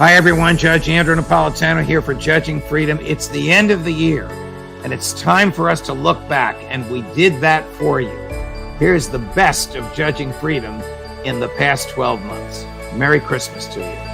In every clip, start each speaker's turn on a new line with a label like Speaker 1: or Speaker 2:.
Speaker 1: Hi, everyone. Judge Andrew Napolitano here for Judging Freedom. It's the end of the year, and it's time for us to look back, and we did that for you. Here's the best of Judging Freedom in the past 12 months. Merry Christmas to you.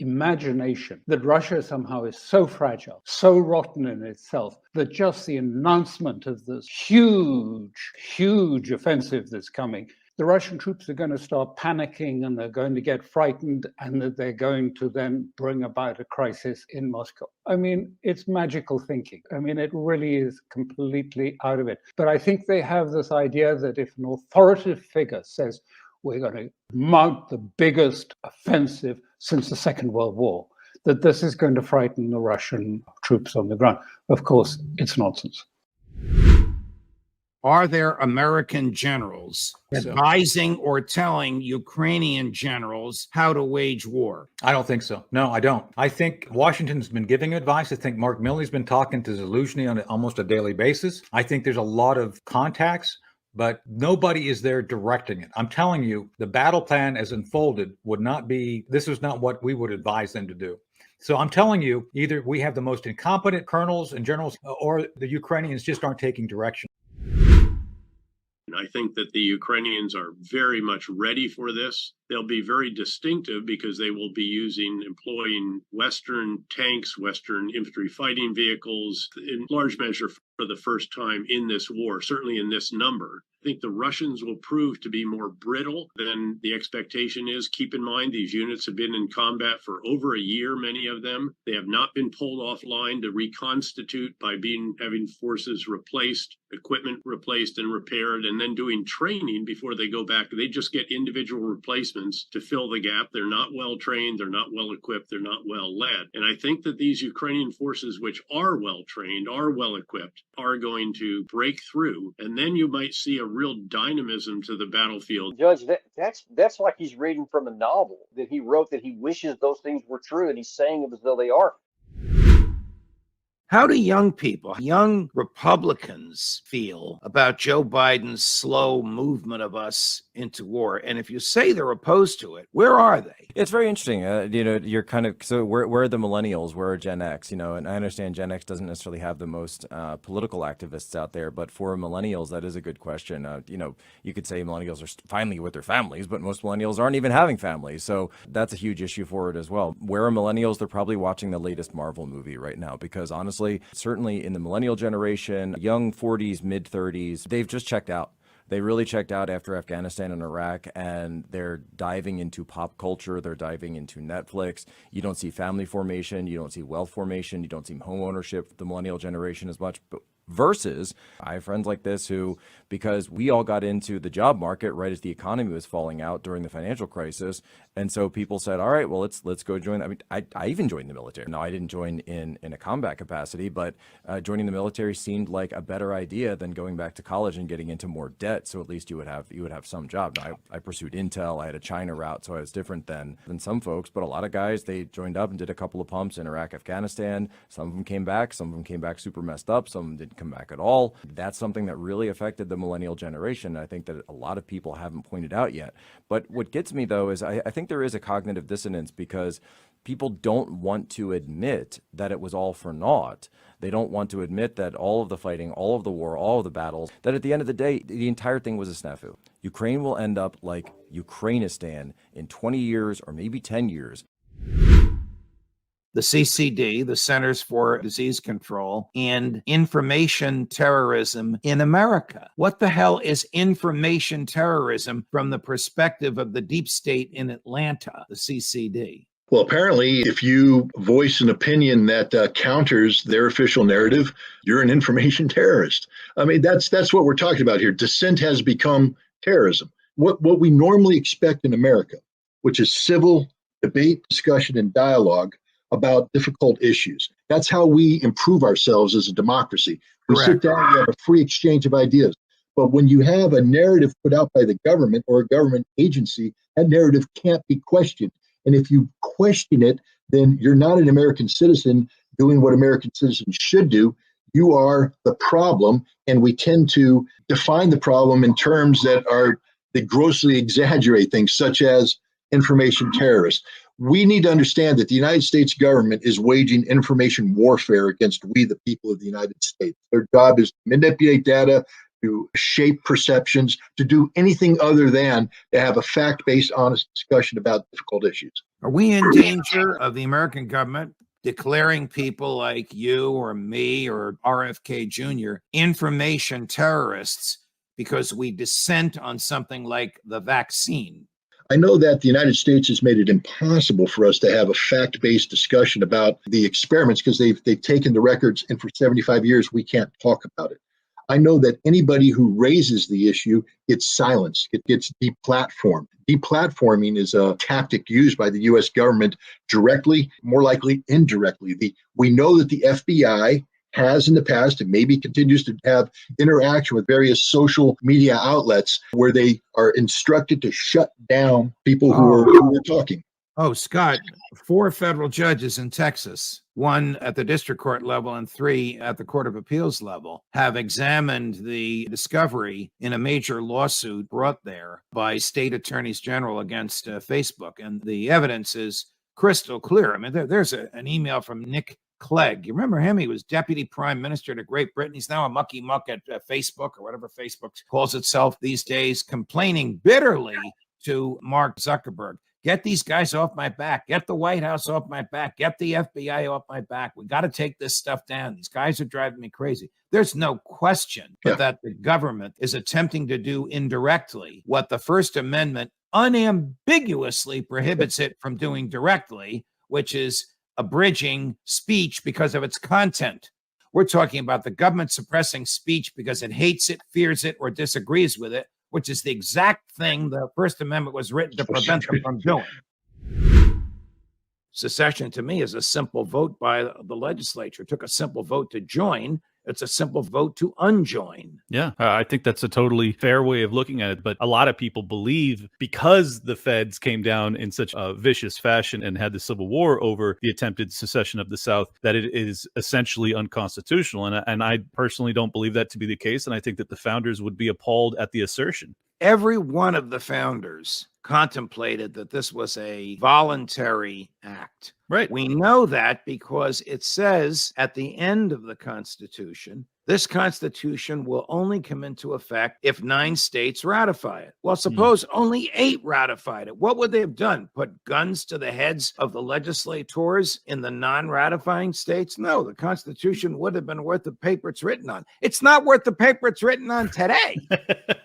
Speaker 2: Imagination that Russia somehow is so fragile, so rotten in itself, that just the announcement of this huge offensive that's coming, the Russian troops are going to start panicking and they're going to get frightened and that they're going to then bring about a crisis in Moscow. I mean, it's magical thinking. I mean, it really is completely out of it. But I think they have this idea that if an authoritative figure says, we're going to mount the biggest offensive since the Second World War, that this is going to frighten the Russian troops on the ground. Of course, it's nonsense.
Speaker 1: Are there American generals advising or telling Ukrainian generals how to wage war?
Speaker 3: I don't think so. No, I don't. I think Washington's been giving advice. I think Mark Milley's been talking to Zelensky on almost a daily basis. I think there's a lot of contacts, but nobody is there directing it. I'm telling you, the battle plan as unfolded this was not what we would advise them to do. So I'm telling you, either we have the most incompetent colonels and generals, or the Ukrainians just aren't taking direction.
Speaker 4: I think that the Ukrainians are very much ready for this. They'll be very distinctive because they will be employing Western tanks, Western infantry fighting vehicles, in large measure for the first time in this war, certainly in this number. I think the Russians will prove to be more brittle than the expectation is. Keep in mind, these units have been in combat for over a year, many of them. They have not been pulled offline to reconstitute by having forces replaced, equipment replaced and repaired, and then doing training before they go back. They just get individual replacements to fill the gap. They're not well trained, they're not well equipped, they're not well led. And I think that these Ukrainian forces, which are well trained, are well equipped, are going to break through. And then you might see a real dynamism to the battlefield.
Speaker 5: Judge, that's like he's reading from a novel that he wrote, that he wishes those things were true, and he's saying them as though they are.
Speaker 1: How do young people, young Republicans, feel about Joe Biden's slow movement of us into war? And if you say they're opposed to it, where are they?
Speaker 6: It's very interesting. You're kind of, so where are the millennials? Where are Gen X? And I understand Gen X doesn't necessarily have the most political activists out there, but for millennials, that is a good question. You could say millennials are finally with their families, but most millennials aren't even having families. So that's a huge issue for it as well. Where are millennials? They're probably watching the latest Marvel movie right now, because honestly, certainly in the millennial generation, young 40s, mid 30s, they've just checked out. They really checked out after Afghanistan and Iraq, and they're diving into pop culture. They're diving into Netflix. You don't see family formation. You don't see wealth formation. You don't see home ownership, the millennial generation, as much. But versus I have friends like this who, because we all got into the job market right as the economy was falling out during the financial crisis, and so people said, all right, well, let's go join. I mean, I even joined the military. No, I didn't join in a combat capacity, but joining the military seemed like a better idea than going back to college and getting into more debt. So at least you would have some job. Now, I pursued Intel. I had a China route, so I was different than some folks. But a lot of guys, they joined up and did a couple of pumps in Iraq, Afghanistan. Some of them came back. Some of them came back super messed up. Some of them didn't come back at all. That's something that really affected the millennial generation. I think that a lot of people haven't pointed out yet. But what gets me, though, is I think there is a cognitive dissonance, because people don't want to admit that it was all for naught. They don't want to admit that all of the fighting, all of the war, all of the battles, that at the end of the day, the entire thing was a snafu. Ukraine will end up like Ukrainistan in 20 years or maybe 10 years.
Speaker 1: the CCD, the Centers for Disease Control, and information terrorism in America. What the hell is information terrorism from the perspective of the deep state in Atlanta, the CCD?
Speaker 7: Well, apparently, if you voice an opinion that counters their official narrative, you're an information terrorist. I mean, that's what we're talking about here. Dissent has become terrorism. What we normally expect in America, which is civil debate, discussion, and dialogue about difficult issues. That's how we improve ourselves as a democracy. We sit down, we have a free exchange of ideas. But when you have a narrative put out by the government or a government agency, that narrative can't be questioned. And if you question it, then you're not an American citizen doing what American citizens should do. You are the problem. And we tend to define the problem in terms that grossly exaggerate things, such as information terrorists. We need to understand that the United States government is waging information warfare against we, the people of the United States. Their job is to manipulate data, to shape perceptions, to do anything other than to have a fact-based, honest discussion about difficult issues.
Speaker 1: Are we in danger of the American government declaring people like you or me or RFK Jr. information terrorists because we dissent on something like the vaccine?
Speaker 7: I know that the United States has made it impossible for us to have a fact-based discussion about the experiments because they've taken the records, and for 75 years, we can't talk about it. I know that anybody who raises the issue gets silenced. It gets deplatformed. Deplatforming is a tactic used by the U.S. government directly, more likely indirectly. We know that the FBI has in the past and maybe continues to have interaction with various social media outlets where they are instructed to shut down people who are talking.
Speaker 1: Oh, Scott, 4 federal judges in Texas, 1 at the district court level and 3 at the Court of Appeals level, have examined the discovery in a major lawsuit brought there by state attorneys general against Facebook. And the evidence is crystal clear. I mean, there's an email from Nick Clegg. You remember him? He was deputy prime minister to Great Britain. He's now a mucky muck at Facebook, or whatever Facebook calls itself these days, complaining bitterly to Mark Zuckerberg. Get these guys off my back. Get the White House off my back. Get the FBI off my back. We got to take this stuff down. These guys are driving me crazy. There's no question that the government is attempting to do indirectly what the First Amendment unambiguously prohibits it from doing directly, which is abridging speech because of its content. We're talking about the government suppressing speech because it hates it, fears it, or disagrees with it, which is the exact thing the First Amendment was written to prevent them from doing. Secession, to me, is a simple vote by the legislature. It took a simple vote to join. It's a simple vote to unjoin.
Speaker 8: Yeah, I think that's a totally fair way of looking at it. But a lot of people believe because the feds came down in such a vicious fashion and had the Civil War over the attempted secession of the South, that it is essentially unconstitutional. And I personally don't believe that to be the case. And I think that the founders would be appalled at the assertion.
Speaker 1: Every one of the founders contemplated that this was a voluntary act.
Speaker 8: Right.
Speaker 1: We know that because it says at the end of the Constitution, this Constitution will only come into effect if 9 states ratify it. Well, suppose only 8 ratified it. What would they have done? Put guns to the heads of the legislators in the non-ratifying states? No, the Constitution would have been worth the paper it's written on. It's not worth the paper it's written on today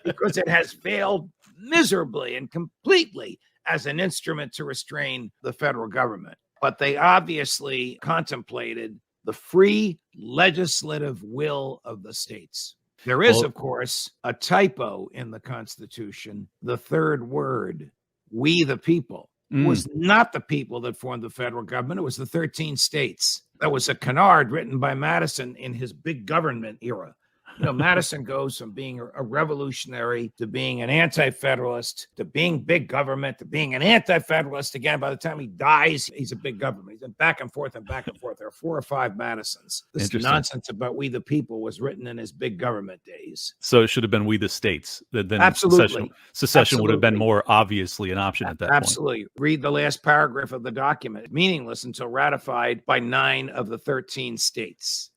Speaker 1: because it has failed miserably and completely as an instrument to restrain the federal government. But they obviously contemplated the free legislative will of the states. There is, of course, a typo in the Constitution. The third word, we the people, was not the people that formed the federal government. It was the 13 states. That was a canard written by Madison in his big government era. You know, Madison goes from being a revolutionary to being an anti-federalist to being big government to being an anti-federalist again. By the time he dies, he's a big government. He's been back and forth and back and forth. There are 4 or 5 Madisons. This nonsense about we the people was written in his big government days.
Speaker 8: So it should have been we the states. Then
Speaker 1: Absolutely.
Speaker 8: Secession would have been more obviously an option at that point.
Speaker 1: Absolutely. Read the last paragraph of the document. Meaningless until ratified by 9 of the 13 states.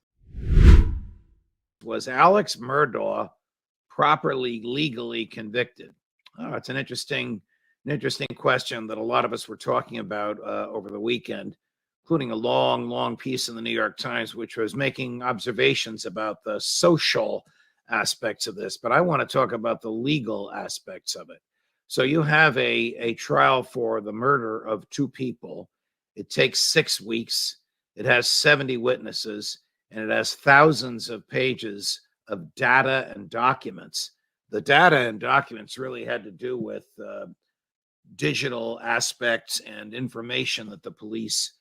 Speaker 1: Was Alex Murdaugh properly legally convicted? Oh, it's an interesting question that a lot of us were talking about over the weekend. including a long, long piece in the New York Times, which was making observations about the social aspects of this. But I want to talk about the legal aspects of it. So you have a trial for the murder of two people. It takes 6 weeks. It has 70 witnesses, and it has thousands of pages of data and documents. The data and documents really had to do with digital aspects and information that the police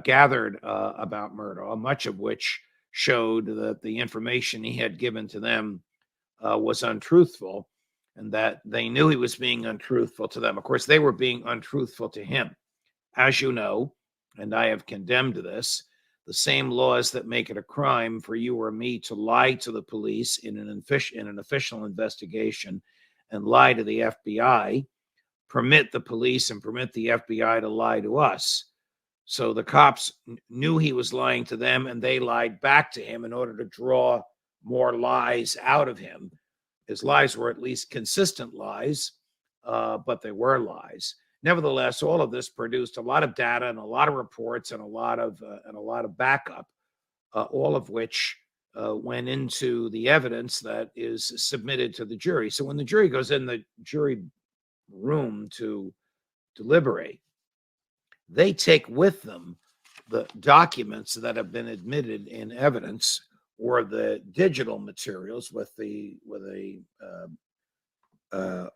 Speaker 1: gathered about Murdaugh, much of which showed that the information he had given to them was untruthful, and that they knew he was being untruthful to them. Of course, they were being untruthful to him. As you know, and I have condemned this, the same laws that make it a crime for you or me to lie to the police in an official investigation and lie to the FBI permit the police and permit the FBI to lie to us. So the cops knew he was lying to them, and they lied back to him in order to draw more lies out of him. His lies were at least consistent lies, but they were lies. Nevertheless, all of this produced a lot of data and a lot of reports and a lot of backup, all of which went into the evidence that is submitted to the jury. So when the jury goes in the jury room to deliberate, they take with them the documents that have been admitted in evidence, or the digital materials with a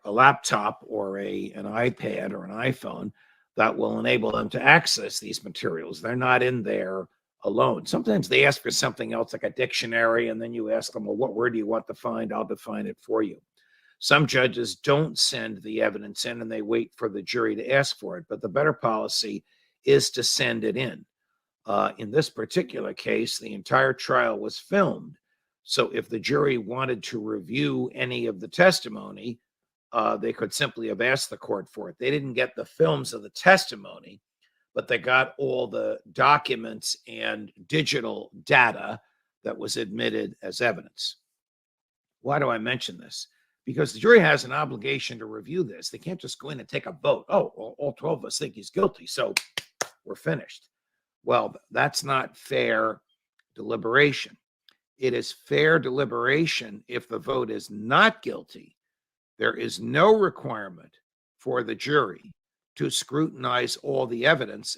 Speaker 1: laptop or an iPad or an iPhone that will enable them to access these materials. They're not in there alone. Sometimes they ask for something else, like a dictionary, and then you ask them, well, what word do you want to find? I'll define it for you. Some judges don't send the evidence in, and they wait for the jury to ask for it. But the better policy is to send it in. In this particular case, the entire trial was filmed. So if the jury wanted to review any of the testimony, they could simply have asked the court for it. They didn't get the films of the testimony, but they got all the documents and digital data that was admitted as evidence. Why do I mention this? Because the jury has an obligation to review this. They can't just go in and take a vote. Oh, well, all 12 of us think he's guilty, so we're finished. Well, that's not fair deliberation. It is fair deliberation if the vote is not guilty. There is no requirement for the jury to scrutinize all the evidence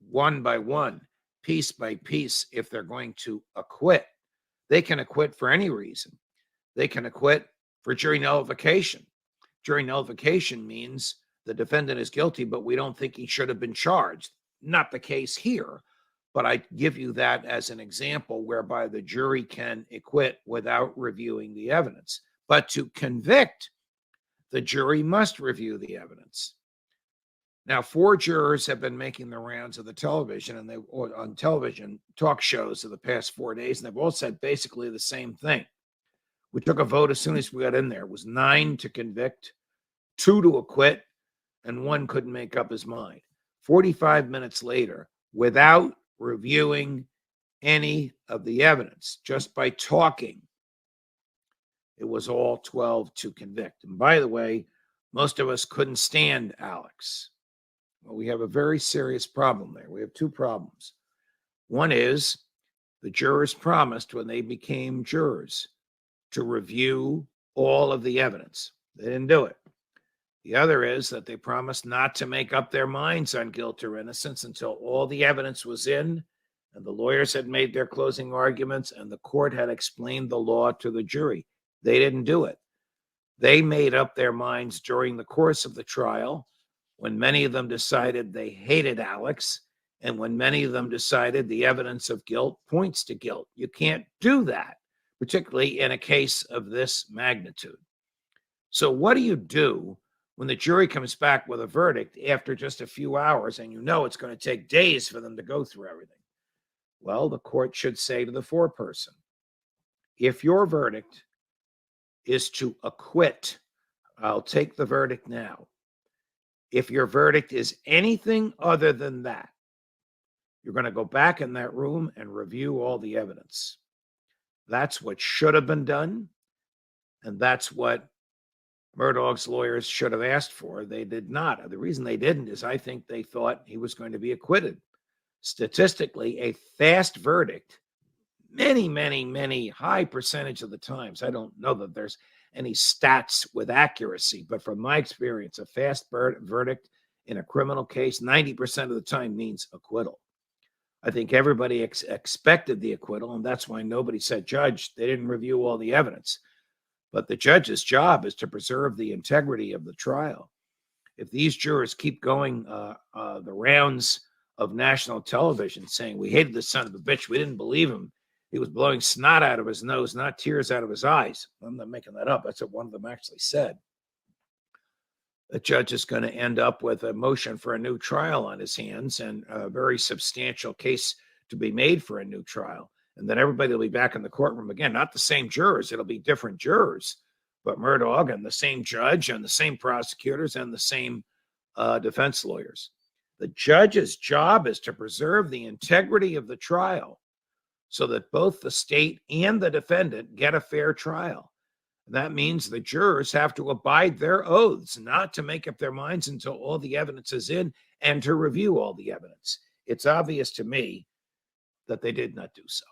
Speaker 1: one by one, piece by piece, if they're going to acquit. They can acquit for any reason. They can acquit for jury nullification. Jury nullification means the defendant is guilty, but we don't think he should have been charged. Not the case here, but I give you that as an example whereby the jury can acquit without reviewing the evidence. But to convict, the jury must review the evidence. Now, 4 jurors have been making the rounds of the television and on television talk shows of the past 4 days, and they've all said basically the same thing. We took a vote as soon as we got in there. It was 9 to convict, 2 to acquit, and 1 couldn't make up his mind. 45 minutes later, without reviewing any of the evidence, just by talking, it was all 12 to convict. And by the way, most of us couldn't stand Alex. Well, we have a very serious problem there. We have 2 problems. One is the jurors promised when they became jurors to review all of the evidence. They didn't do it. The other is that they promised not to make up their minds on guilt or innocence until all the evidence was in and the lawyers had made their closing arguments and the court had explained the law to the jury. They didn't do it. They made up their minds during the course of the trial, when many of them decided they hated Alex, and when many of them decided the evidence of guilt points to guilt. You can't do that, particularly in a case of this magnitude. So what do you do when the jury comes back with a verdict after just a few hours and you know it's going to take days for them to go through everything? Well, the court should say to the foreperson, if your verdict is to acquit, I'll take the verdict now. If your verdict is anything other than that, you're going to go back in that room and review all the evidence. That's what should have been done, and that's what Murdaugh's lawyers should have asked for. They did not. The reason they didn't is I think they thought he was going to be acquitted. statistically, a fast verdict, many high percentage of the times, I don't know that there's any stats with accuracy, but from my experience, a fast verdict in a criminal case, 90% of the time means acquittal. I think everybody expected the acquittal, and that's why nobody said, Judge, they didn't review all the evidence. But the judge's job is to preserve the integrity of the trial. If these jurors keep going the rounds of national television saying, we hated this son of a bitch, we didn't believe him, he was blowing snot out of his nose, not tears out of his eyes. I'm not making that up. That's what one of them actually said. The judge is going to end up with a motion for a new trial on his hands and a very substantial case to be made for a new trial. And then everybody will be back in the courtroom again, not the same jurors. It'll be different jurors, but Murdaugh and the same judge and the same prosecutors and the same defense lawyers. The judge's job is to preserve the integrity of the trial so that both the state and the defendant get a fair trial. That means the jurors have to abide their oaths, not to make up their minds until all the evidence is in and to review all the evidence. It's obvious to me that they did not do so.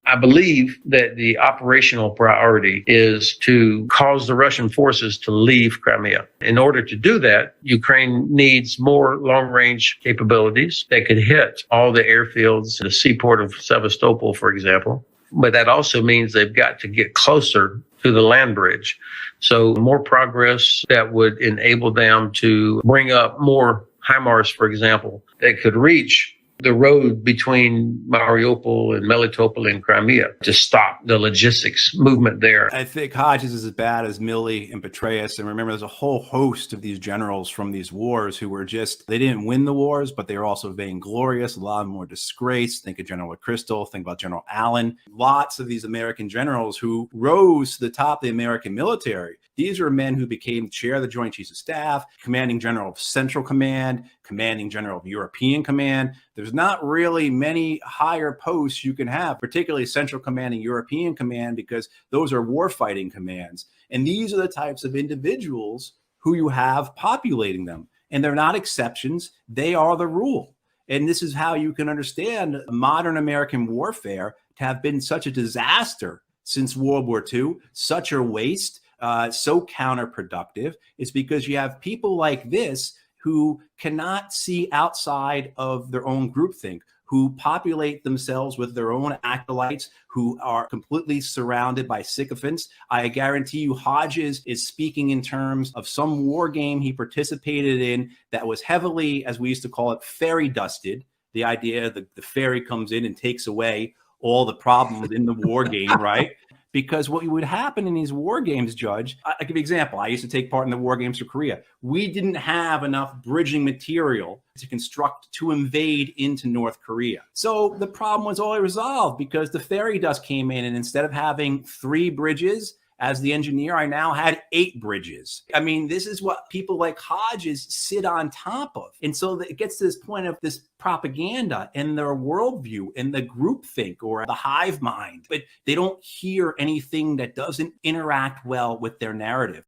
Speaker 9: I believe that the operational priority is to cause the Russian forces to leave Crimea. In order to do that, Ukraine needs more long-range capabilities that could hit all the airfields, the seaport of Sevastopol, for example. But that also means they've got to get closer to the land bridge. So more progress that would enable them to bring up more HIMARS, for example, that could reach the road between Mariupol and Melitopol and Crimea to stop the logistics movement there.
Speaker 10: I think Hodges is as bad as Milley and Petraeus. And remember, there's a whole host of these generals from these wars who were they didn't win the wars, but they were also vainglorious. A lot of them were disgraced. Think of General McChrystal. Think about General Allen. Lots of these American generals who rose to the top of the American military. These are men who became chair of the Joint Chiefs of Staff, commanding general of Central Command, commanding general of European Command. There's not really many higher posts you can have, particularly Central Command and European Command, because those are warfighting commands. And these are the types of individuals who you have populating them. And they're not exceptions. They are the rule. And this is how you can understand modern American warfare to have been such a disaster since World War II, such a waste, so counterproductive. It's because you have people like this who cannot see outside of their own groupthink, who populate themselves with their own acolytes, who are completely surrounded by sycophants. I guarantee you Hodges is speaking in terms of some war game he participated in that was heavily, as we used to call it, fairy dusted. The idea that the fairy comes in and takes away all the problems in the war game, right? Because what would happen in these war games, Judge, I'll give you an example. I used to take part in the war games for Korea. We didn't have enough bridging material to construct to invade into North Korea. So the problem was already resolved because the fairy dust came in, and instead of having 3 bridges, as the engineer, I now had 8 bridges. I mean, this is what people like Hodges sit on top of. And so it gets to this point of this propaganda and their worldview and the groupthink or the hive mind, but they don't hear anything that doesn't interact well with their narrative.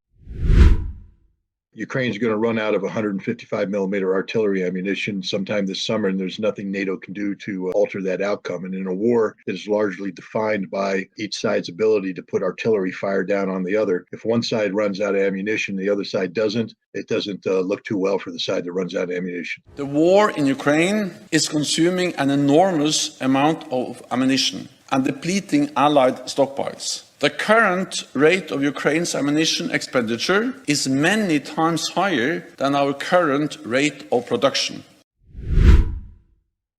Speaker 7: Ukraine's going to run out of 155 millimeter artillery ammunition sometime this summer, and there's nothing NATO can do to alter that outcome. And in a war that is largely defined by each side's ability to put artillery fire down on the other, if one side runs out of ammunition, the other side doesn't, it doesn't look too well for the side that runs out of ammunition.
Speaker 11: The war in Ukraine is consuming an enormous amount of ammunition and depleting Allied stockpiles. The current rate of Ukraine's ammunition expenditure is many times higher than our current rate of production.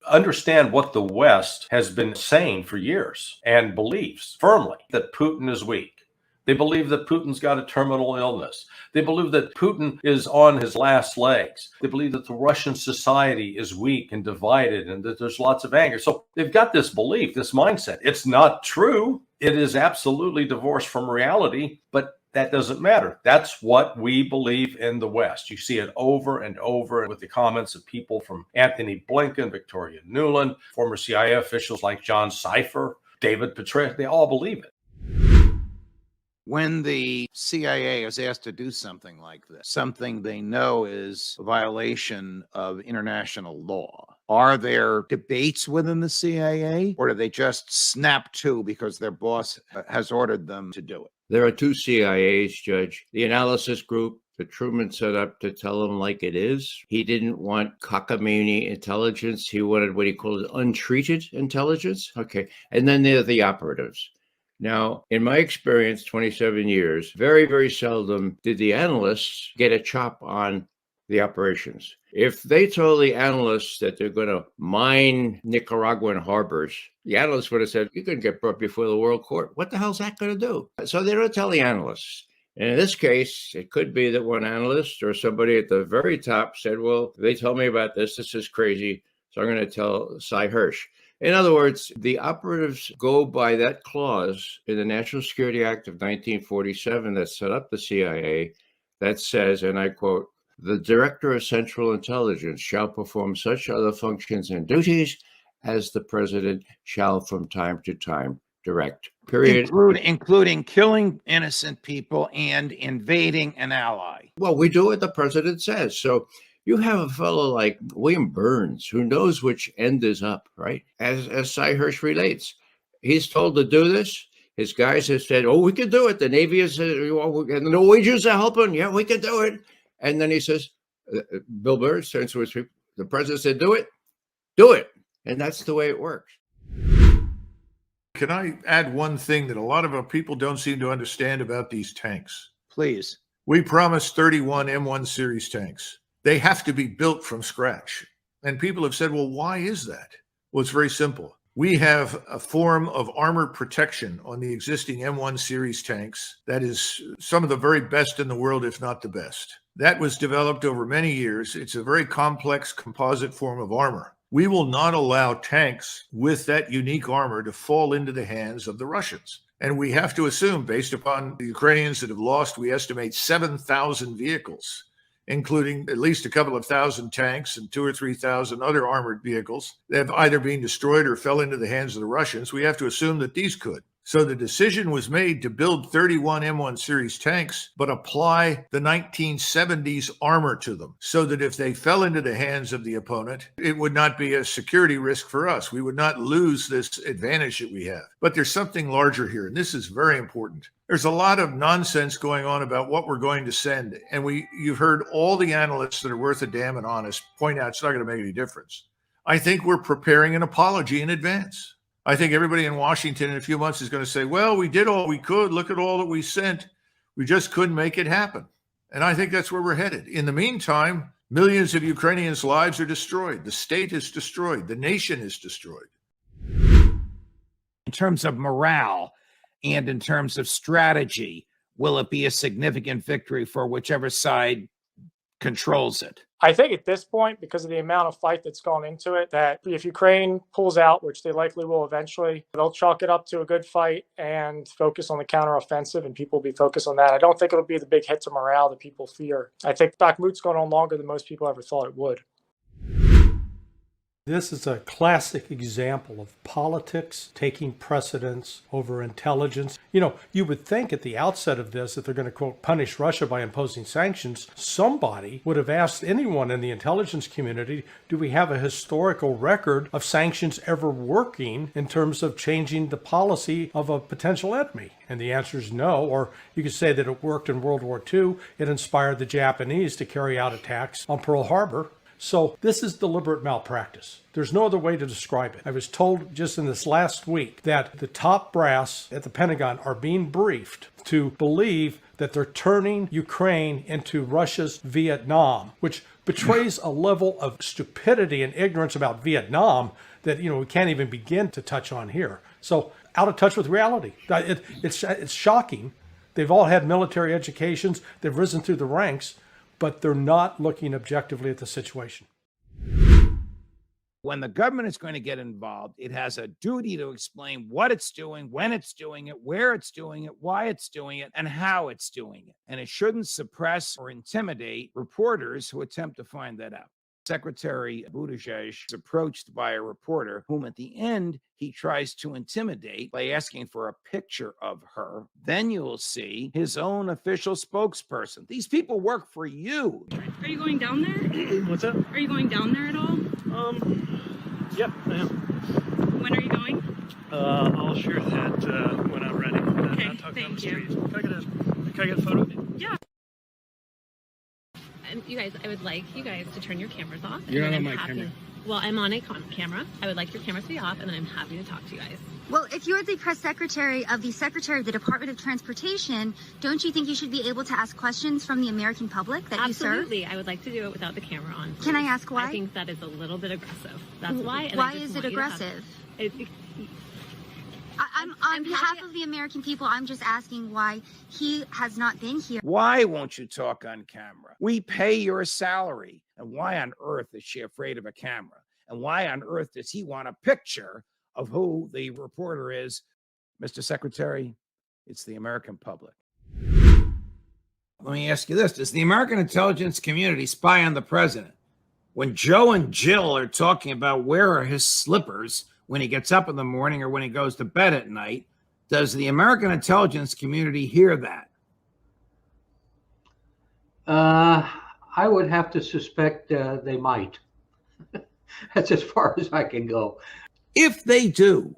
Speaker 12: Understand what the West has been saying for years and believes firmly that Putin is weak. They believe that Putin's got a terminal illness. They believe that Putin is on his last legs. They believe that the Russian society is weak and divided and that there's lots of anger. So they've got this belief, this mindset. It's not true. It is absolutely divorced from reality, but that doesn't matter. That's what we believe in the West. You see it over and over with the comments of people from Anthony Blinken, Victoria Nuland, former CIA officials like John Cipher, David Petraeus. They all believe it.
Speaker 1: When the CIA is asked to do something like this, something they know is a violation of international law, are there debates within the CIA, or do they just snap to because their boss has ordered them to do it?
Speaker 13: There are two CIAs, Judge. The analysis group that Truman set up to tell him like it is. He didn't want cockamamie intelligence. He wanted what he called untreated intelligence. Okay. And then there are the operatives. Now, in my experience, 27 years, very, very seldom did the analysts get a chop on the operations. If they told the analysts that they're going to mine Nicaraguan harbors, the analysts would have said, you're going to get brought before the World Court. What the hell's that going to do? So they don't tell the analysts. And in this case, it could be that one analyst or somebody at the very top said, well, they told me about this. This is crazy. So I'm going to tell Cy Hirsch. In other words, the operatives go by that clause in the National Security Act of 1947 that set up the CIA that says, and I quote, the Director of Central Intelligence shall perform such other functions and duties as the President shall from time to time direct. Period.
Speaker 1: Including killing innocent people and invading an ally.
Speaker 13: Well, we do what the President says. So you have a fellow like William Burns who knows which end is up, right? As Cy Hirsch relates, he's told to do this. His guys have said, oh, we can do it. The Navy has said, and the Norwegians are helping. Yeah, we can do it. And then he says, Bill Burns turns to his people, the President said, do it. Do it. And that's the way it works.
Speaker 14: Can I add one thing that a lot of our people don't seem to understand about these tanks?
Speaker 1: Please.
Speaker 14: We promised 31 M1 series tanks. They have to be built from scratch. And people have said, well, why is that? Well, it's very simple. We have a form of armor protection on the existing M1 series tanks that is some of the very best in the world, if not the best. That was developed over many years. It's a very complex composite form of armor. We will not allow tanks with that unique armor to fall into the hands of the Russians. And we have to assume, based upon the Ukrainians that have lost, we estimate 7,000 vehicles, including at least a couple of thousand tanks and 2,000 or 3,000 other armored vehicles that have either been destroyed or fell into the hands of the Russians. We have to assume that these could. So the decision was made to build 31 M1 series tanks, but apply the 1970s armor to them so that if they fell into the hands of the opponent, it would not be a security risk for us. We would not lose this advantage that we have. But there's something larger here, and this is very important. There's a lot of nonsense going on about what we're going to send. And you've heard all the analysts that are worth a damn and honest point out it's not going to make any difference. I think we're preparing an apology in advance. I think everybody in Washington in a few months is going to say, well, we did all we could. Look at all that we sent. We just couldn't make it happen. And I think that's where we're headed. In the meantime, millions of Ukrainians' lives are destroyed. The state is destroyed. The nation is destroyed.
Speaker 1: In terms of morale and in terms of strategy, will it be a significant victory for whichever side controls it?
Speaker 15: I think at this point, because of the amount of fight that's gone into it, that if Ukraine pulls out, which they likely will eventually, they'll chalk it up to a good fight and focus on the counteroffensive, and people will be focused on that. I don't think it'll be the big hit to morale that people fear. I think Bakhmut's going on longer than most people ever thought it would.
Speaker 16: This is a classic example of politics taking precedence over intelligence. You know, you would think at the outset of this, if they're going to, quote, punish Russia by imposing sanctions, somebody would have asked anyone in the intelligence community, do we have a historical record of sanctions ever working in terms of changing the policy of a potential enemy? And the answer is no. Or you could say that it worked in World War II. It inspired the Japanese to carry out attacks on Pearl Harbor. So this is deliberate malpractice. There's no other way to describe it. I was told just in this last week that the top brass at the Pentagon are being briefed to believe that they're turning Ukraine into Russia's Vietnam, which betrays a level of stupidity and ignorance about Vietnam that, you know, we can't even begin to touch on here. So out of touch with reality. It's shocking. They've all had military educations. They've risen through the ranks, but they're not looking objectively at the situation.
Speaker 1: When the government is going to get involved, it has a duty to explain what it's doing, when it's doing it, where it's doing it, why it's doing it, and how it's doing it. And it shouldn't suppress or intimidate reporters who attempt to find that out. Secretary Buttigieg is approached by a reporter whom at the end he tries to intimidate by asking for a picture of her. Then you'll see his own official spokesperson. These people work for you.
Speaker 17: Are you going down there?
Speaker 18: What's up?
Speaker 17: Are you going down there at all?
Speaker 18: Yep, I am.
Speaker 17: When are you going?
Speaker 18: I'll share that when I'm ready.
Speaker 17: Okay,
Speaker 18: Not talking on
Speaker 17: thank
Speaker 18: the
Speaker 17: you.
Speaker 18: street. Can I get a photo?
Speaker 17: Yeah. And you guys, I would like you guys to turn your cameras off.
Speaker 18: You're
Speaker 17: and
Speaker 18: not
Speaker 17: then
Speaker 18: on
Speaker 17: I'm
Speaker 18: my
Speaker 17: happy-
Speaker 18: camera.
Speaker 17: Well, I'm on a camera. I would like your cameras to be off, and then I'm happy to talk to you guys.
Speaker 19: Well, if you're the press secretary of the Secretary of the Department of Transportation, don't you think you should be able to ask questions from the American public that you serve?
Speaker 17: Absolutely. I would like to do it without the camera on.
Speaker 19: Can I
Speaker 17: please.
Speaker 19: ask why?
Speaker 17: I think that is a little bit aggressive. That's why. And
Speaker 19: Why
Speaker 17: I just
Speaker 19: is
Speaker 17: want
Speaker 19: it
Speaker 17: you to have-
Speaker 19: aggressive?
Speaker 17: It-
Speaker 19: I'm on behalf of the American people, I'm just asking why he has not been here.
Speaker 1: Why won't you talk on camera? We pay your salary. And why on earth is she afraid of a camera? And why on earth does he want a picture of who the reporter is? Mr. Secretary, it's the American public. Let me ask you this. Does the American intelligence community spy on the president? When Joe and Jill are talking about where are his slippers when he gets up in the morning or when he goes to bed at night, does the American intelligence community hear that?
Speaker 20: I would have to suspect they might. That's as far as I can go.
Speaker 1: If they do,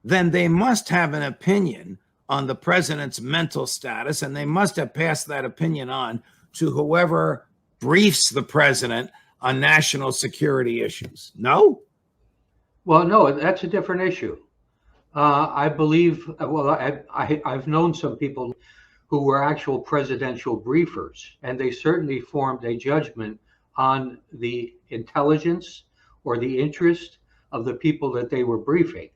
Speaker 1: then they must have an opinion on the president's mental status, and they must have passed that opinion on to whoever briefs the president on national security issues. No?
Speaker 20: Well, no, that's a different issue. I believe, well, I've known some people who were actual presidential briefers, and they certainly formed a judgment on the intelligence or the interest of the people that they were briefing.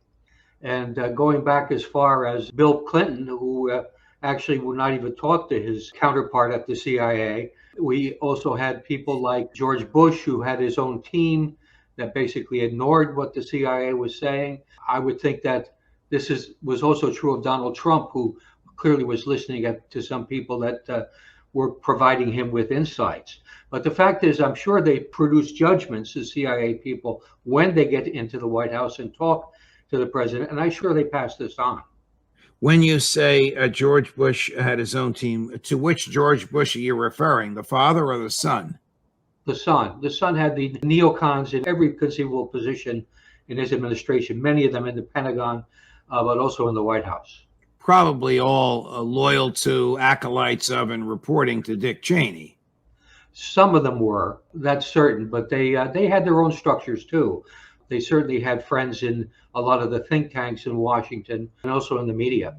Speaker 20: And going back as far as Bill Clinton, who actually would not even talk to his counterpart at the CIA. We also had people like George Bush, who had his own team that basically ignored what the CIA was saying. I would think that this was also true of Donald Trump, who clearly was listening to some people that were providing him with insights. But the fact is, I'm sure they produce judgments, the CIA people, when they get into the White House and talk to the president, and I'm sure they pass this on.
Speaker 1: When you say George Bush had his own team, to which George Bush are you referring, the father or the son?
Speaker 20: The son. The son had the neocons in every conceivable position in his administration, many of them in the Pentagon, but also in the White House.
Speaker 1: Probably all loyal to, acolytes of, and reporting to Dick Cheney.
Speaker 20: Some of them were, that's certain, but they had their own structures too. They certainly had friends in a lot of the think tanks in Washington and also in the media.